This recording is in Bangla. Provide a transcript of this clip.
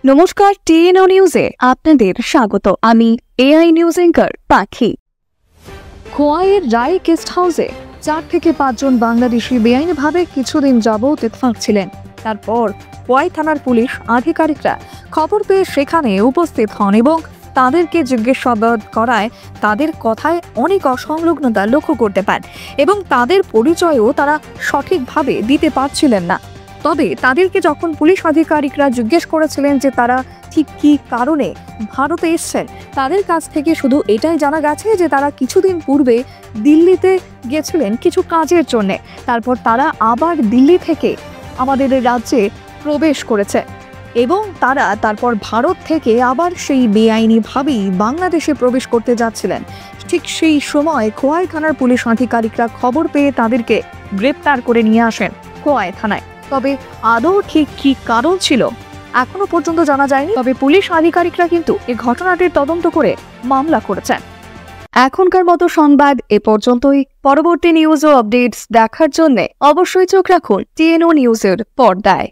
নমস্কার, টিএনও নিউজে আপনাদের স্বাগত। আমি এআই নিউজ অ্যাঙ্কার পাখি। খোয়াইয়ের রায় গেস্ট হাউসে 4 থেকে 5 জন বাংলাদেশি বেআইনিভাবে কিছুদিন যাবৎ থাকছিলেন। তারপর খোয়াই থানার পুলিশ আধিকারিকরা খবর পেয়ে সেখানে উপস্থিত হন এবং তাদেরকে জিজ্ঞাসাবাদ করায় তাদের কথায় অনেক অসংলগ্নতা লক্ষ্য করতে পান এবং তাদের পরিচয়ও তারা সঠিকভাবে দিতে পারছিলেন না। তবে তাদেরকে যখন পুলিশ আধিকারিকরা জিজ্ঞেস করেছিলেন যে তারা ঠিক কী কারণে ভারতে এসছেন, তাদের কাছ থেকে শুধু এটাই জানা গেছে যে তারা কিছুদিন পূর্বে দিল্লিতে গেছিলেন কিছু কাজের জন্যে। তারপর তারা আবার দিল্লি থেকে আমাদের রাজ্যে প্রবেশ করেছে এবং তারা তারপর ভারত থেকে আবার সেই বেআইনিভাবেই বাংলাদেশে প্রবেশ করতে যাচ্ছিলেন। ঠিক সেই সময় খোয়াই থানার পুলিশ আধিকারিকরা খবর পেয়ে তাদেরকে গ্রেপ্তার করে নিয়ে আসেন খোয়াই থানায়। তবে আদৌ ঠিক কী কারণ ছিল এখনো পর্যন্ত জানা যায়নি। তবে পুলিশ আধিকারিকরা কিন্তু এই ঘটনাটির তদন্ত করে মামলা করেছেন। এখনকার মতো সংবাদ এ পর্যন্তই। পরবর্তী নিউজ ও আপডেটস দেখার জন্য অবশ্যই চোখ রাখুন টিএনও নিউজের পর্দায়।